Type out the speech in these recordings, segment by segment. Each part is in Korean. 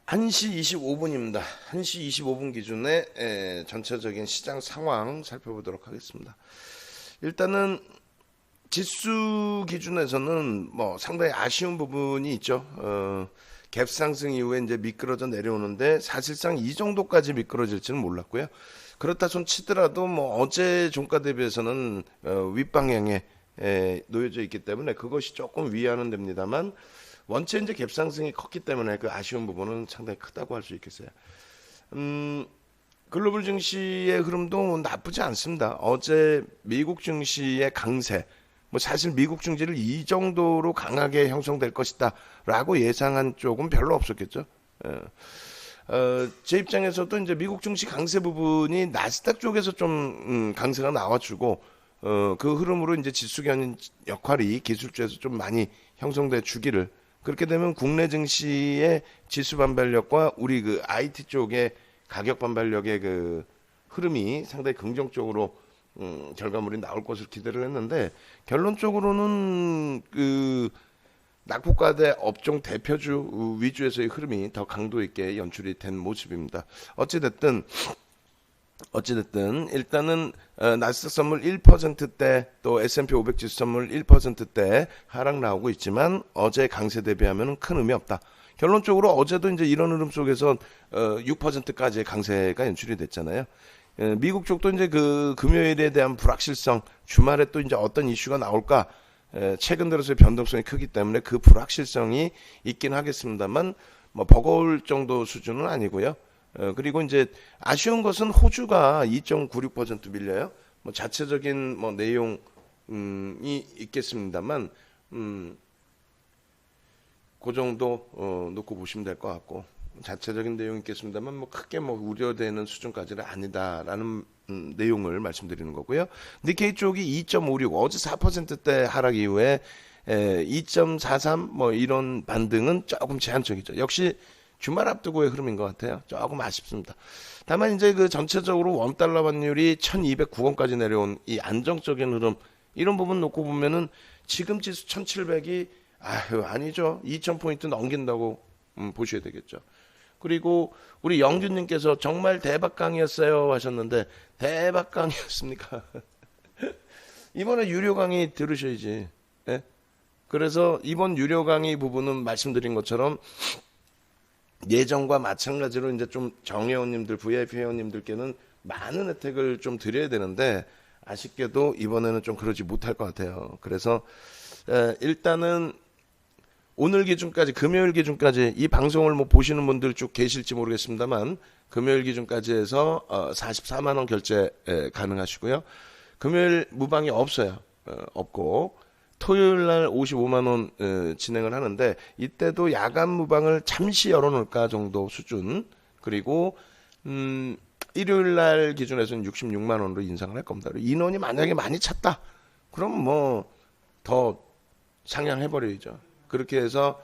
1시 25분입니다. 1시 25분 기준에 전체적인 시장 상황 살펴보도록 하겠습니다. 일단은 지수 기준에서는 뭐 상당히 아쉬운 부분이 있죠. 갭 상승 이후에 이제 미끄러져 내려오는데 사실상 이 정도까지 미끄러질지는 몰랐고요. 그렇다 손 치더라도 뭐 어제 종가 대비해서는 윗방향에 놓여져 있기 때문에 그것이 조금 위안은 됩니다만 원체 이제 갭 상승이 컸기 때문에 그 아쉬운 부분은 상당히 크다고 할 수 있겠어요. 글로벌 증시의 흐름도 나쁘지 않습니다. 어제 미국 증시의 강세, 뭐 사실 미국 증시를 이 정도로 강하게 형성될 것이다라고 예상한 쪽은 별로 없었겠죠. 제 입장에서도 이제 미국 증시 강세 부분이 나스닥 쪽에서 좀 강세가 나와주고 그 흐름으로 이제 지수견 역할이 기술주에서 좀 많이 형성돼 주기를, 그렇게 되면 국내 증시의 지수 반발력과 우리 그 IT 쪽의 가격 반발력의 그 흐름이 상당히 긍정적으로 결과물이 나올 것을 기대를 했는데, 결론적으로는 그 낙폭과대 업종 대표주 위주에서의 흐름이 더 강도 있게 연출이 된 모습입니다. 어찌됐든 일단은 나스닥 선물 1%대 또 S&P 500 지수 선물 1%대 하락 나오고 있지만 어제 강세 대비하면 큰 의미 없다. 결론적으로 어제도 이제 이런 흐름 속에서 6%까지의 강세가 연출이 됐잖아요. 미국 쪽도 이제 그 금요일에 대한 불확실성, 주말에 또 이제 어떤 이슈가 나올까, 최근 들어서의 변동성이 크기 때문에 그 불확실성이 있긴 하겠습니다만 뭐 버거울 정도 수준은 아니고요. 그리고 이제 아쉬운 것은 호주가 2.96% 밀려요. 뭐 자체적인 뭐 내용이 있겠습니다만 그 정도 놓고 보시면 될 것 같고, 자체적인 내용이 있겠습니다만 뭐 크게 뭐 우려되는 수준까지는 아니다라는 내용을 말씀드리는 거고요. 니케이 쪽이 2.56, 어제 4%대 하락 이후에 2.43 뭐 이런 반등은 조금 제한적이죠. 역시 주말 앞두고의 흐름인 것 같아요. 조금 아쉽습니다. 다만 이제 그 전체적으로 원달러 환율이 1209원까지 내려온 이 안정적인 흐름, 이런 부분 놓고 보면은 지금 지수 1700이 아니죠. 2000포인트 넘긴다고 보셔야 되겠죠. 그리고 우리 영준님께서 정말 대박 강의였어요 하셨는데, 대박 강의였습니까? 이번에 유료 강의 들으셔야지. 예? 그래서 이번 유료 강의 부분은 말씀드린 것처럼 예전과 마찬가지로 이제 좀 정회원님들, VIP 회원님들께는 많은 혜택을 좀 드려야 되는데 아쉽게도 이번에는 좀 그러지 못할 것 같아요. 그래서 일단은 오늘 기준까지, 금요일 기준까지 이 방송을 뭐 보시는 분들 쭉 계실지 모르겠습니다만 금요일 기준까지 해서 44만 원 결제 가능하시고요. 금요일 무방이 없어요. 없고 토요일 날 55만 원 진행을 하는데, 이때도 야간 무방을 잠시 열어놓을까 정도 수준. 그리고 일요일 날 기준에서는 66만 원으로 인상을 할 겁니다. 인원이 만약에 많이 찼다, 그럼 뭐 더 상향해버려야죠. 그렇게 해서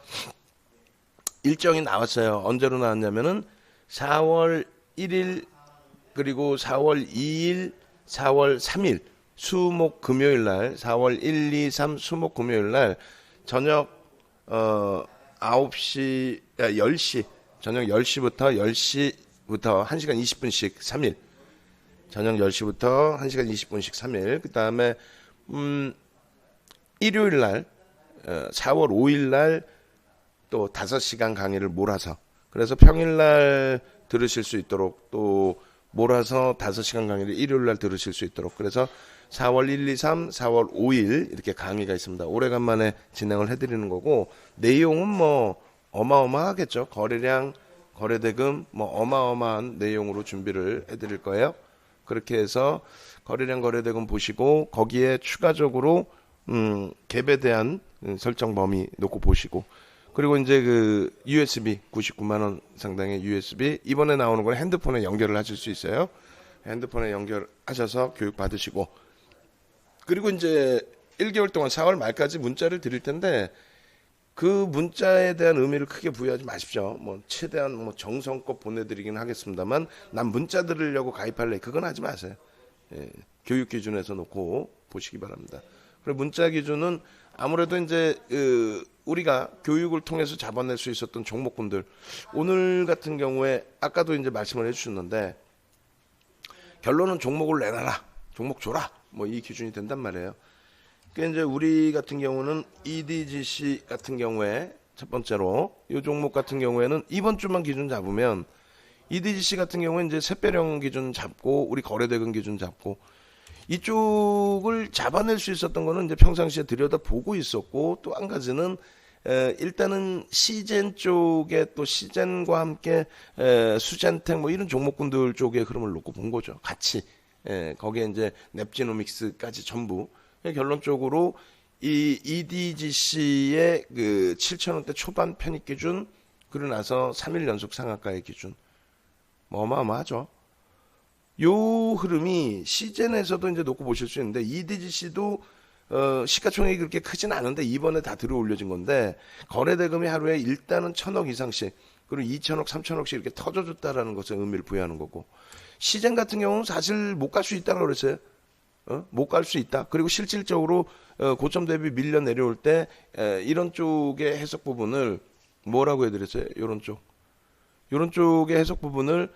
일정이 나왔어요. 언제로 나왔냐면은 4월 1일 그리고 4월 2일, 4월 3일 수목 금요일 날, 4월 1, 2, 3 수목 금요일 날 저녁 9시, 10시, 저녁 10시부터 1시간 20분씩 3일. 저녁 10시부터 1시간 20분씩 3일. 그다음에 일요일 날 4월 5일 날 또 5시간 강의를 몰아서, 그래서 평일 날 들으실 수 있도록 또 몰아서 5시간 강의를 일요일 날 들으실 수 있도록, 그래서 4월 1, 2, 3, 4월 5일 이렇게 강의가 있습니다. 오래간만에 진행을 해드리는 거고, 내용은 뭐 어마어마하겠죠. 거래량, 거래대금 뭐 어마어마한 내용으로 준비를 해드릴 거예요. 그렇게 해서 거래량, 거래대금 보시고 거기에 추가적으로 갭에 대한 설정 범위 놓고 보시고, 그리고 이제 그 USB 99만 원 상당의 USB, 이번에 나오는 걸 핸드폰에 연결을 하실 수 있어요. 핸드폰에 연결하셔서 교육 받으시고, 그리고 이제 1개월 동안 4월 말까지 문자를 드릴 텐데 그 문자에 대한 의미를 크게 부여하지 마십시오. 뭐 최대한 뭐 정성껏 보내드리긴 하겠습니다만 난 문자 들으려고 가입할래, 그건 하지 마세요. 교육 기준에서 놓고 보시기 바랍니다. 그리고 문자 기준은 아무래도 이제 우리가 교육을 통해서 잡아낼 수 있었던 종목군들 오늘 같은 경우에 아까도 이제 말씀을 해주셨는데 결론은 종목을 내놔라, 종목 줘라, 뭐 이 기준이 된단 말이에요. 그러니까 이제 우리 같은 경우는 EDGC 같은 경우에 첫 번째로 이 종목 같은 경우에는 이번 주만 기준 잡으면 EDGC 같은 경우에 이제 샛별형 기준 잡고 우리 거래대금 기준 잡고 이쪽을 잡아낼 수 있었던 거는 이제 평상시에 들여다 보고 있었고 또 한 가지는 일단은 시젠 쪽에 또 시젠과 함께 수젠텍 뭐 이런 종목군들 쪽의 흐름을 놓고 본 거죠. 같이 거기에 이제 넵지노믹스까지 전부 결론적으로 이 EDGC의 그 7,000원대 초반 편입 기준 그러고 나서 3일 연속 상한가의 기준 뭐 어마어마하죠. 요 흐름이 시젠에서도 이제 놓고 보실 수 있는데 EDGC도 시가총액이 그렇게 크진 않은데 이번에 다 들어 올려진 건데 거래대금이 하루에 일단은 1,000억 이상씩 그리고 2,000억, 3,000억씩 이렇게 터져줬다라는 것에 의미를 부여하는 거고 시젠 같은 경우는 사실 못 갈 수 있다고 그랬어요. 못 갈 수 있다. 그리고 실질적으로 고점 대비 밀려 내려올 때 이런 쪽의 해석 부분을 뭐라고 해드렸어요? 이런 쪽의 해석 부분을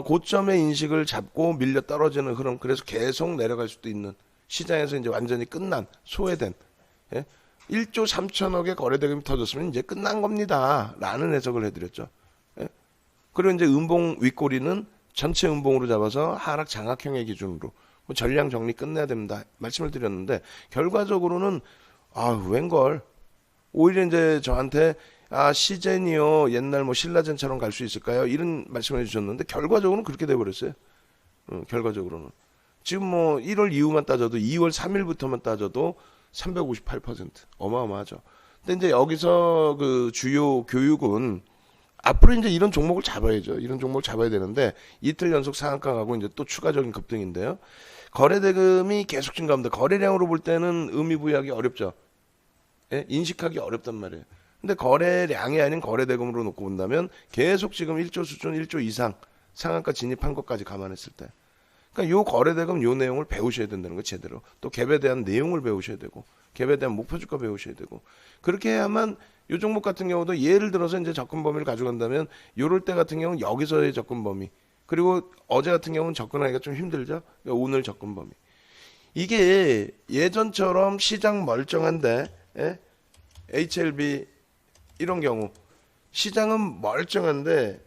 고점의 인식을 잡고 밀려 떨어지는 흐름. 그래서 계속 내려갈 수도 있는 시장에서 이제 완전히 끝난 소외된 1조 3천억의 거래대금이 터졌으면 이제 끝난 겁니다. 라는 해석을 해드렸죠. 그리고 이제 음봉 윗꼬리는 전체 음봉으로 잡아서 하락 장악형의 기준으로 전량 정리 끝내야 됩니다. 말씀을 드렸는데 결과적으로는 웬걸 오히려 이제 저한테 시젠이요 옛날 뭐 신라젠처럼 갈 수 있을까요? 이런 말씀을 해주셨는데 결과적으로는 그렇게 돼버렸어요. 결과적으로는 지금 뭐 1월 이후만 따져도 2월 3일부터만 따져도 358% 어마어마하죠. 근데 이제 여기서 그 주요 교육은 앞으로 이제 이런 종목을 잡아야죠. 이런 종목을 잡아야 되는데 이틀 연속 상한가 가고 이제 또 추가적인 급등인데요. 거래대금이 계속 증가합니다. 거래량으로 볼 때는 의미 부여하기 어렵죠. 인식하기 어렵단 말이에요. 근데 거래량이 아닌 거래대금으로 놓고 본다면 계속 지금 1조 수준 1조 이상 상한가 진입한 것까지 감안했을 때 그러니까 요 거래대금 요 내용을 배우셔야 된다는 거 제대로 또 갭에 대한 내용을 배우셔야 되고 갭에 대한 목표주가 배우셔야 되고 그렇게 해야만 요 종목 같은 경우도 예를 들어서 이제 접근 범위를 가져간다면 요럴 때 같은 경우는 여기서의 접근 범위 그리고 어제 같은 경우는 접근하기가 좀 힘들죠. 그러니까 오늘 접근 범위 이게 예전처럼 시장 멀쩡한데 HLB 이런 경우 시장은 멀쩡한데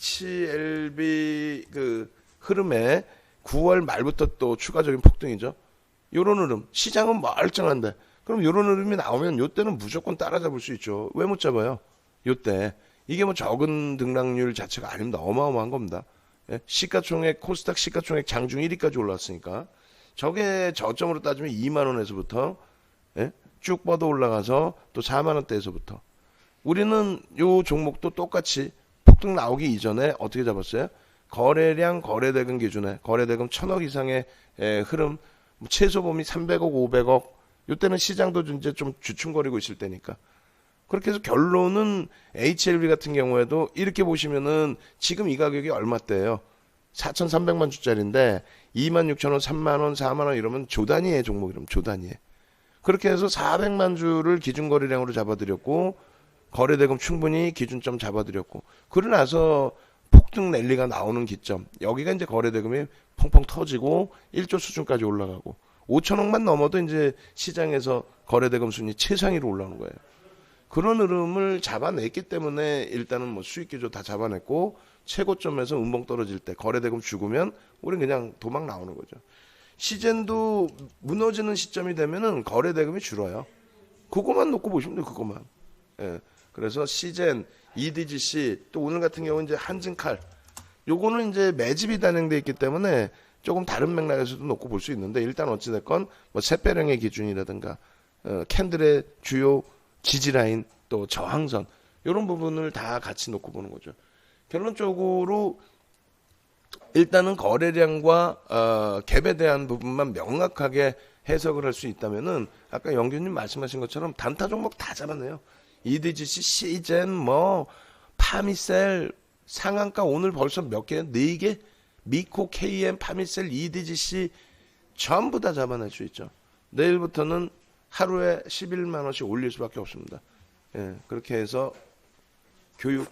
HLB 그 흐름에 9월 말부터 또 추가적인 폭등이죠. 요런 흐름 시장은 멀쩡한데 그럼 요런 흐름이 나오면 요때는 무조건 따라잡을 수 있죠. 왜 못 잡아요? 요때 이게 뭐 적은 등락률 자체가 아닙니다. 어마어마한 겁니다. 시가총액 코스닥 시가총액 장중 1위까지 올랐으니까 저게 저점으로 따지면 2만 원에서부터 쭉 뻗어 올라가서 또 4만 원대에서부터 우리는 요 종목도 똑같이 폭등 나오기 이전에 어떻게 잡았어요? 거래량 거래대금 기준에 거래대금 1,000억 이상의 흐름 최소 범위 300억 500억 이때는 시장도 이제 좀 주춤거리고 있을 때니까 그렇게 해서 결론은 HLB 같은 경우에도 이렇게 보시면은 지금 이 가격이 얼마대예요? 4,300만 주짜리인데 26,000원 3만원 4만원 이러면 조단위의 종목 이러면 조단위에 그렇게 해서 400만 주를 기준 거래량으로 잡아드렸고 거래대금 충분히 기준점 잡아드렸고 그러고 나서 폭등 랠리가 나오는 기점 여기가 이제 거래대금이 펑펑 터지고 1조 수준까지 올라가고 5천억만 넘어도 이제 시장에서 거래대금 순위 최상위로 올라오는 거예요. 그런 흐름을 잡아냈기 때문에 일단은 뭐 수익 기조 다 잡아냈고 최고점에서 음봉 떨어질 때 거래대금 죽으면 우리는 그냥 도망 나오는 거죠. 시젠도 무너지는 시점이 되면은 거래대금이 줄어요. 그것만 놓고 보시면 돼요. 그것만. 그래서 시젠, EDGC 또 오늘 같은 경우는 이제 한진칼 요거는 이제 매집이 단행돼 있기 때문에 조금 다른 맥락에서도 놓고 볼 수 있는데 일단 어찌됐건 뭐 샛별형의 기준이라든가 캔들의 주요 지지라인 또 저항선 이런 부분을 다 같이 놓고 보는 거죠. 결론적으로 일단은 거래량과 갭에 대한 부분만 명확하게 해석을 할 수 있다면은 아까 영규님 말씀하신 것처럼 단타 종목 다 잡았네요. EDGC, 시젠, 뭐 파미셀 상한가 오늘 벌써 몇 개? 4개? 미코, KM, 파미셀, EDGC 전부 다 잡아낼 수 있죠. 내일부터는 하루에 11만 원씩 올릴 수밖에 없습니다. 예, 그렇게 해서 교육